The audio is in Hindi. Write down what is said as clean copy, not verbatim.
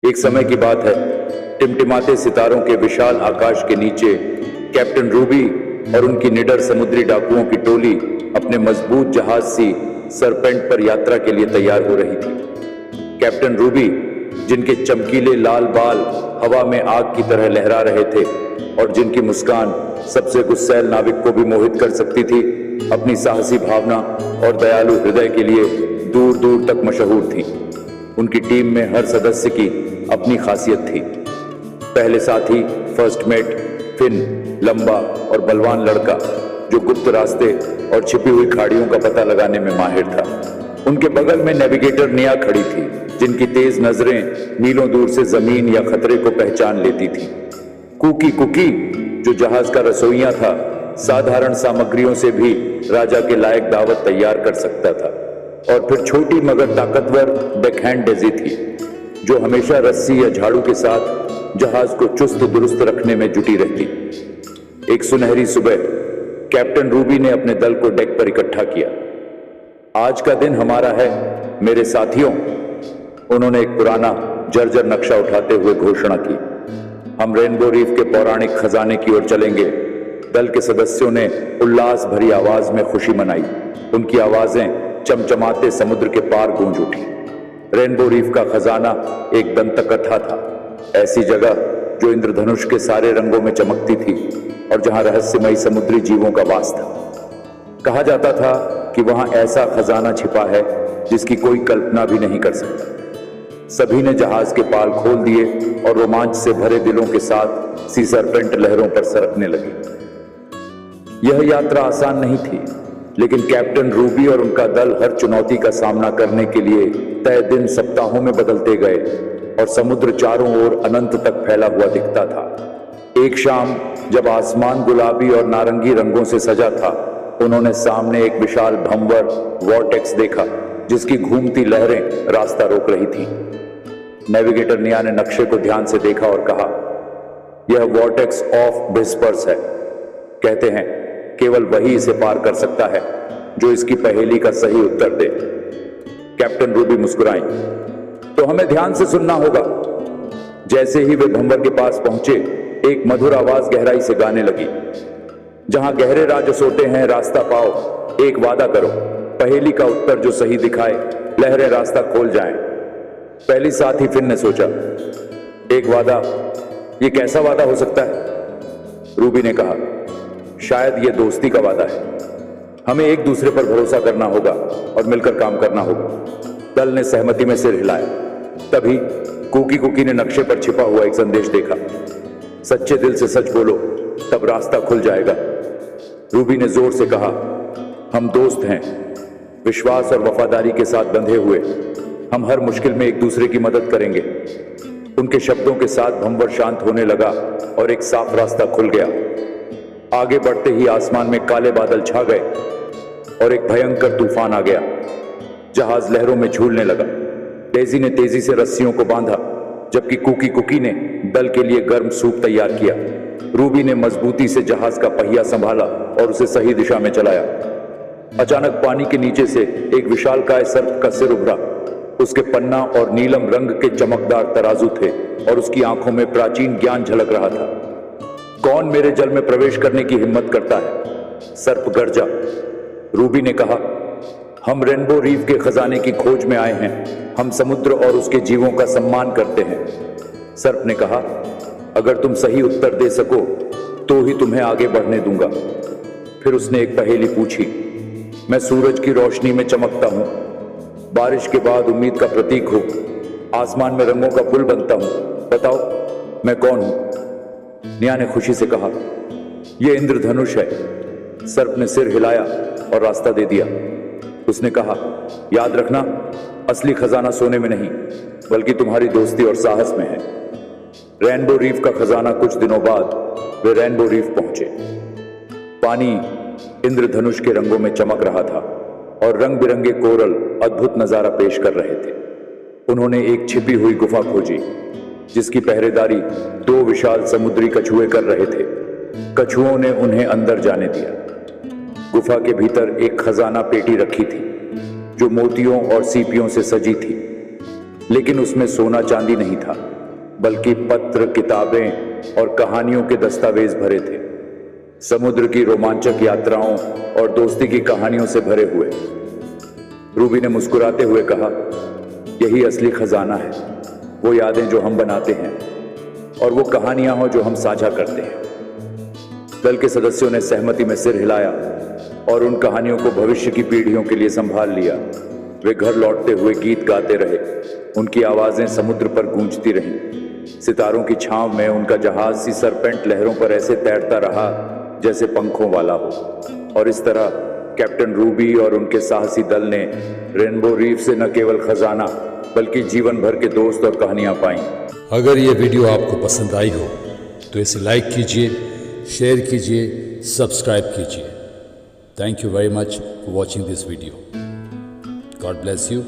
एक समय की बात है, टिमटिमाते सितारों के विशाल आकाश के नीचे कैप्टन रूबी और उनकी निडर समुद्री डाकुओं की टोली अपने मजबूत जहाज सी सरपेंट पर यात्रा के लिए तैयार हो रही थी। कैप्टन रूबी, जिनके चमकीले लाल बाल हवा में आग की तरह लहरा रहे थे और जिनकी मुस्कान सबसे गुस्सैल नाविक को भी मोहित कर सकती थी, अपनी साहसी भावना और दयालु हृदय के लिए दूर दूर तक मशहूर थी। उनकी टीम में हर सदस्य की अपनी खासियत थी। पहले साथी फर्स्ट मेट फिन, लंबा और बलवान लड़का जो गुप्त रास्ते और छिपी हुई खाड़ियों का पता लगाने में माहिर था। उनके बगल में नेविगेटर निया खड़ी थी, जिनकी तेज नजरें मीलों दूर से जमीन या खतरे को पहचान लेती थी। कुकी कुकी, जो जहाज का रसोइया था, साधारण सामग्रियों से भी राजा के लायक दावत तैयार कर सकता था। और फिर छोटी मगर ताकतवर बैकहैंड डेजी थी, जो हमेशा रस्सी या झाड़ू के साथ जहाज को चुस्त दुरुस्त रखने में जुटी रहती। एक सुनहरी सुबह कैप्टन रूबी ने अपने दल को डेक पर इकट्ठा किया। आज का दिन हमारा है मेरे साथियों, उन्होंने एक पुराना जर्जर नक्शा उठाते हुए घोषणा की। हम रेनबो रीफ के पौराणिक खजाने की ओर चलेंगे। दल के सदस्यों ने उल्लास भरी आवाज में खुशी मनाई। उनकी आवाजें चमचमाते समुद्र के पार गूंज उठी। रेनबो रीफ का खजाना एक दंतकथा था, ऐसी जगह जो इंद्रधनुष के सारे रंगों में चमकती थी और जहां रहस्यमयी समुद्री जीवों का वास था। कहा जाता था कि वहां ऐसा खजाना छिपा है जिसकी कोई कल्पना भी नहीं कर सकता। सभी ने जहाज के पाल खोल दिए और रोमांच से भरे दिलों के साथ सी सरपेंट लहरों पर सरकने लगी। यह यात्रा आसान नहीं थी, लेकिन कैप्टन रूबी और उनका दल हर चुनौती का सामना करने के लिए तय दिन सप्ताहों में बदलते गए और समुद्र चारों ओर अनंत तक फैला हुआ दिखता था। एक शाम जब आसमान गुलाबी और नारंगी रंगों से सजा था, उन्होंने सामने एक विशाल भंवर वॉर्टेक्स देखा, जिसकी घूमती लहरें रास्ता रोक रही थी। नेविगेटर निया ने नक्शे को ध्यान से देखा और कहा, यह वॉर्टेक्स ऑफ विस्पर्स है। कहते हैं केवल वही इसे पार कर सकता है जो इसकी पहेली का सही उत्तर दे। कैप्टन रूबी मुस्कुराई, तो हमें ध्यान से सुनना होगा। जैसे ही वे भंवर के पास पहुंचे, एक मधुर आवाज गहराई से गाने लगी, जहां गहरे राज सोते हैं रास्ता पाओ, एक वादा करो, पहेली का उत्तर जो सही दिखाए, लहरें रास्ता खोल जाएं। पहली साथी फिन ने सोचा, एक वादा, ये कैसा वादा हो सकता है? रूबी ने कहा, शायद ये दोस्ती का वादा है। हमें एक दूसरे पर भरोसा करना होगा और मिलकर काम करना होगा। दल ने सहमति में सिर हिलाया। तभी कुकी कुकी ने नक्शे पर छिपा हुआ एक संदेश देखा, सच्चे दिल से सच बोलो, तब रास्ता खुल जाएगा। रूबी ने जोर से कहा, हम दोस्त हैं, विश्वास और वफादारी के साथ बंधे हुए। हम हर मुश्किल में एक दूसरे की मदद करेंगे। उनके शब्दों के साथ भंवर शांत होने लगा और एक साफ रास्ता खुल गया। आगे बढ़ते ही आसमान में काले बादल छा गए और एक भयंकर तूफान आ गया। जहाज लहरों में झूलने लगा। डेजी ने तेजी से रस्सियों को बांधा, जबकि कुकी कुकी ने दल के लिए गर्म सूप तैयार किया। रूबी ने मजबूती से जहाज का पहिया संभाला और उसे सही दिशा में चलाया। अचानक पानी के नीचे से एक विशालकाय सर्प का सिर उभरा। उसके पन्ना और नीलम रंग के चमकदार तराजू थे और उसकी आंखों में प्राचीन ज्ञान झलक रहा था। कौन मेरे जल में प्रवेश करने की हिम्मत करता है? सर्प गरजा। रूबी ने कहा, हम रेनबो रीफ के खजाने की खोज में आए हैं। हम समुद्र और उसके जीवों का सम्मान करते हैं। सर्प ने कहा, अगर तुम सही उत्तर दे सको तो ही तुम्हें आगे बढ़ने दूंगा। फिर उसने एक पहेली पूछी, मैं सूरज की रोशनी में चमकता हूं, बारिश के बाद उम्मीद का प्रतीक हूं, आसमान में रंगों का पुल बनता हूं, बताओ मैं कौन हूं? निया ने खुशी से कहा, यह इंद्रधनुष है। सर्प ने सिर हिलाया और रास्ता दे दिया। उसने कहा, याद रखना, असली खजाना सोने में नहीं बल्कि तुम्हारी दोस्ती और साहस में है। रेनबो रीफ का खजाना। कुछ दिनों बाद वे रेनबो रीफ पहुंचे। पानी इंद्रधनुष के रंगों में चमक रहा था और रंग बिरंगे कोरल अद्भुत नजारा पेश कर रहे थे। उन्होंने एक छिपी हुई गुफा खोजी, जिसकी पहरेदारी 2 विशाल समुद्री कछुए कर रहे थे। कछुओं ने उन्हें अंदर जाने दिया। गुफा के भीतर एक खजाना पेटी रखी थी, जो मोतियों और सीपियों से सजी थी। लेकिन उसमें सोना चांदी नहीं था, बल्कि पत्र, किताबें और कहानियों के दस्तावेज भरे थे। समुद्र की रोमांचक यात्राओं और दोस्ती की कहानियों से भरे हुए। रूबी ने मुस्कुराते हुए कहा, यही असली खजाना है, वो यादें जो हम बनाते हैं और वो कहानियां हो जो हम साझा करते हैं। दल के सदस्यों ने सहमति में सिर हिलाया और उन कहानियों को भविष्य की पीढ़ियों के लिए संभाल लिया। वे घर लौटते हुए गीत गाते रहे, उनकी आवाजें समुद्र पर गूंजती रहीं। सितारों की छांव में उनका जहाज सी सरपेंट लहरों पर ऐसे तैरता रहा जैसे पंखों वाला हो। और इस तरह कैप्टन रूबी और उनके साहसी दल ने रेनबो रीफ से न केवल खजाना बल्कि जीवन भर के दोस्त और कहानियां पाई। अगर ये वीडियो आपको पसंद आई हो तो इसे लाइक कीजिए, शेयर कीजिए, सब्सक्राइब कीजिए। Thank you very much for watching this video. God bless you.